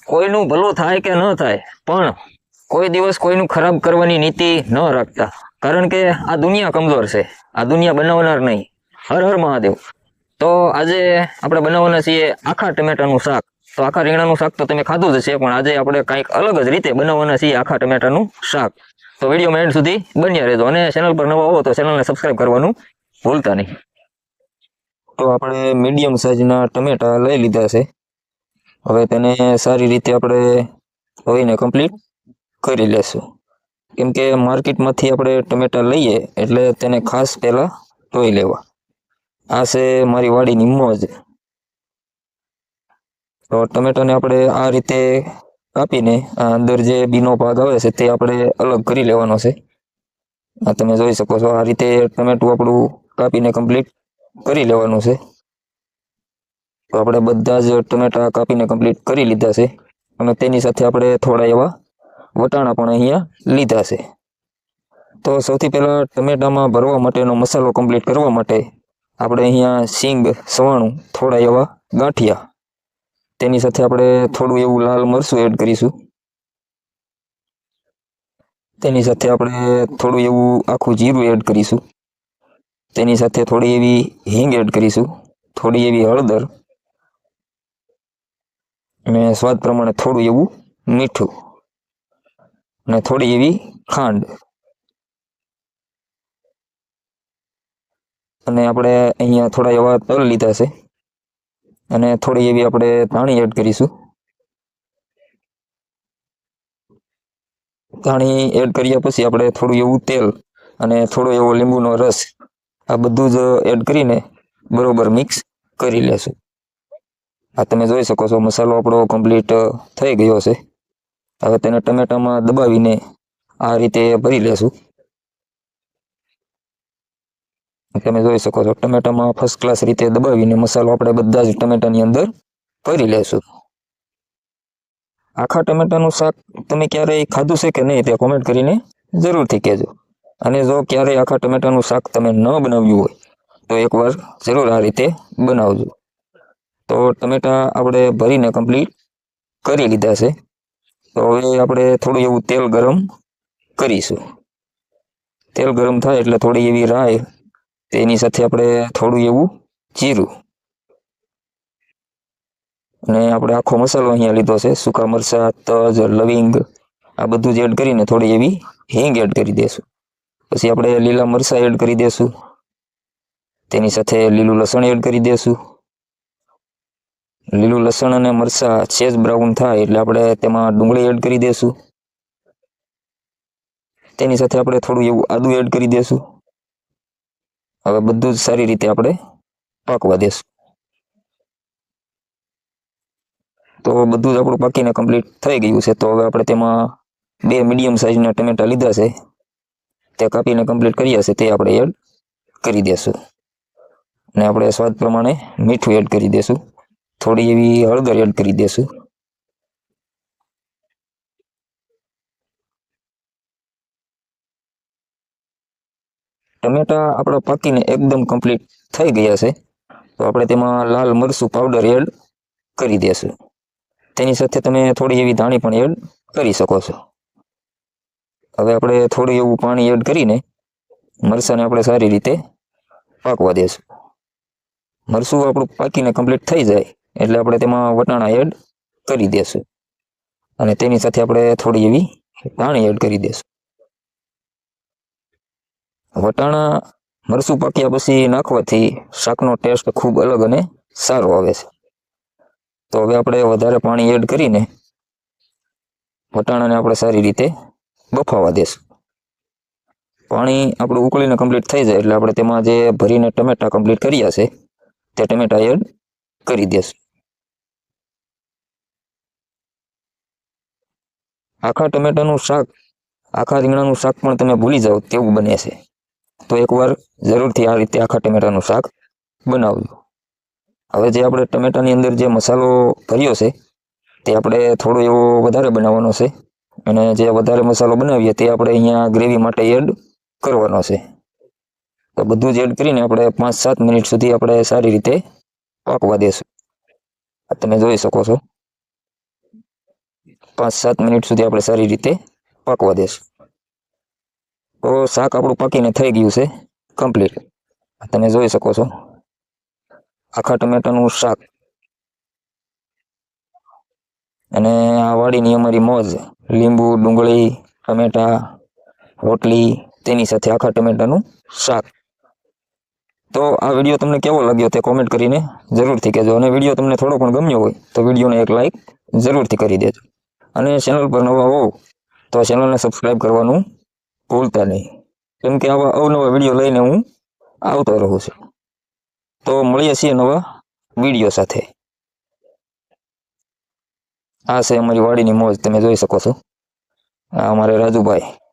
કોઈનું ભલું થાય કે ન થાય, પણ કોઈ દિવસ કોઈનું ખરાબ કરવાની નીતિ ન રાખતા. કારણ કે આ દુનિયા કમજોર છે, આ દુનિયા બનાવનાર નહીં. હર હર મહાદેવ. તો આજે આપણે બનાવવાના છીએ આખા ટમેટાનું શાક. તો આખા રીંગણાનું શાક તો તમે ખાધું જ હશે, પણ આજે આપણે કંઈક અલગ જ રીતે બનાવવાના છીએ આખા ટમેટાનું શાક. તો વિડીયોમાં એન્ડ સુધી બન્યા રહેજો, અને ચેનલ પર નવા હો તો ચેનલને સબસ્ક્રાઈબ કરવાનું ભૂલતા નહીં. તો આપણે મીડિયમ સાઇઝના ટમેટા લઈ લીધા છે. હવે તેને સારી રીતે આપણે ધોઈને કમ્પ્લીટ કરી લેશું. કેમ કે માર્કેટમાંથી આપણે ટમેટા લઈએ એટલે તેને ખાસ પહેલાં ધોઈ લેવા. આ છે મારી વાડીની મોજ. તો ટમેટાને આપણે આ રીતે કાપીને આ અંદર જે બીનો ભાગ આવે છે તે આપણે અલગ કરી લેવાનો છે. આ તમે જોઈ શકો છો, આ રીતે ટમેટું આપણું કાપીને કમ્પ્લીટ કરી લેવાનું છે. તો આપણે બધા જ ટમેટા કાપીને કમ્પ્લીટ કરી લીધા છે, અને તેની સાથે આપણે થોડા એવા વટાણા પણ અહીંયા લીધા છે. તો સૌથી પહેલાં ટમેટામાં ભરવા માટેનો મસાલો કમ્પ્લીટ કરવા માટે આપણે અહીંયા સિંગ, સવાણું, થોડા એવા ગાંઠિયા, તેની સાથે આપણે થોડું એવું લાલ મરચું એડ કરીશું. તેની સાથે આપણે થોડું એવું આખું જીરું એડ કરીશું. તેની સાથે થોડી એવી હિંગ એડ કરીશું, થોડી એવી હળદર, અને સ્વાદ પ્રમાણે થોડું એવું મીઠું, અને થોડી એવી ખાંડ. અને આપણે અહીંયા થોડા એવા તલ લીધા છે, અને થોડી એવી આપણે ધાણી એડ કરીશું. ધાણી એડ કર્યા પછી આપણે થોડું એવું તેલ અને થોડો એવો લીંબુનો રસ, આ બધું જ એડ કરીને બરોબર મિક્સ કરી લેશું. આ તમે જોઈ શકો છો, મસાલો આપણો કમ્પ્લીટ થઈ ગયો છે. હવે તેને ટમેટામાં દબાવીને આ રીતે ભરી લેશું. તમે જોઈ શકો છો, ટમેટામાં ફર્સ્ટ ક્લાસ રીતે દબાવીને મસાલો આપણે બધા જ ટમેટાની અંદર ભરી લેશું. આખા ટમેટાનું શાક તમે ક્યારેય ખાધું છે કે નહીં તે કોમેન્ટ કરીને જરૂરથી કહેજો. અને જો ક્યારેય આખા ટમેટાનું શાક તમે ન બનાવ્યું હોય તો એકવાર જરૂર આ રીતે બનાવજો. તો ટમેટા આપણે ભરીને કમ્પ્લીટ કરી લીધા છે. તો હવે આપણે થોડું એવું તેલ ગરમ કરીશું. તેલ ગરમ થાય એટલે થોડી એવી રાઈ, તેની સાથે આપણે થોડું એવું જીરું, અને આપણે આખો મસાલો અહીંયા લીધો છે, સૂકા મરચાં, તજ, લવિંગ, આ બધું જ એડ કરીને થોડી એવી હિંગ એડ કરી દઈશું. પછી આપણે લીલા મરચાં એડ કરી દઈશું. તેની સાથે લીલું લસણ એડ કરી દઈશું. લીલું લસણ અને મરચાં સેજ બ્રાઉન થાય એટલે આપણે તેમાં ડુંગળી એડ કરી દઈશું. તેની સાથે આપણે થોડું એવું આદું એડ કરી દઈશું. હવે બધું જ સારી રીતે આપણે પાકવા દઈશું. તો બધું જ આપણું પાકીને કમ્પ્લીટ થઈ ગયું છે. તો હવે આપણે તેમાં 2 મીડિયમ સાઇઝના ટમેટા લીધા છે, તે કાપીને કમ્પ્લીટ કર્યા છે, તે આપણે એડ કરી દઈશું. અને આપણે સ્વાદ પ્રમાણે મીઠું એડ કરી દઈશું. થોડી એવી હળદર એડ કરી દઈશું. ટમેટા આપણા પાકીને એકદમ કમ્પ્લીટ થઈ ગયા છે. તો આપણે તેમાં લાલ મરચું પાવડર એડ કરી દઈશું. તેની સાથે તમે થોડી એવી ધાણી પણ એડ કરી શકો છો. હવે આપણે થોડું એવું પાણી એડ કરીને મરચાંને આપણે સારી રીતે પાકવા દઈશું. મરચું આપણું પાકીને કમ્પ્લીટ થઈ જાય એટલે આપણે તેમાં વટાણા એડ કરી દઈશું, અને તેની સાથે આપણે થોડી એવી ધાણી એડ કરી દઈશું. વટાણા મરચું પાક્યા પછી નાખવાથી શાકનો ટેસ્ટ ખૂબ અલગ અને સારો આવે છે. તો હવે આપણે વધારે પાણી એડ કરીને વટાણાને આપણે સારી રીતે બફાવા દઈશું. પાણી આપણું ઉકળીને કમ્પ્લીટ થઈ જાય એટલે આપણે તેમાં જે ભરીને ટમેટા કમ્પ્લીટ કર્યા છે તે ટમેટા એડ કરી દઈશું. આખા ટમેટાનું શાક, આખા રીંગણાનું શાક પણ તમે ભૂલી જાઓ તેવું બને છે. તો એકવાર જરૂરથી આ રીતે આખા ટમેટાનું શાક બનાવજો. હવે જે આપણે ટમેટાની અંદર જે મસાલો ભર્યો છે તે આપણે થોડો એવો વધારે બનાવવાનો છે, અને જે વધારે મસાલો બનાવીએ તે આપણે અહીંયા ગ્રેવી માટે એડ કરવાનો છે. તો બધું જ એડ કરીને આપણે 5-7 મિનિટ સુધી આપણે સારી રીતે પાકવા દઈશું. તમે જોઈ શકો છો. 5-7 મિનિટ સુધી આપણે સારી રીતે પાકવા દેશું. તો શાક આપણું પાકીને થઈ ગયું છે કમ્પ્લીટ. તમે જોઈ શકો છો આખા ટમેટાનું શાક. અને આ વાડીની અમારી મોજ, લીંબુ, ડુંગળી, ટમેટા, રોટલી, તેની સાથે આખા ટમેટાનું શાક. તો આ વિડીયો તમને કેવો લાગ્યો તે કોમેન્ટ કરીને જરૂરથી કહેજો. અને વિડીયો તમને થોડો પણ ગમ્યો હોય તો વિડીયોને એક લાઈક જરૂરથી કરી દેજો. અને ચેનલ પર નવા હોવ તો ચેનલને સબસ્ક્રાઈબ કરવાનું ભૂલતા નહીં, કેમ કે આવા અવનવા વિડીયો લઈને હું આવતો રહું છું. તો મળીએ છીએ નવા વિડીયો સાથે. આ છે અમારી વાડીની મોજ, તમે જોઈ શકો છો. આ અમારે રાજુભાઈ.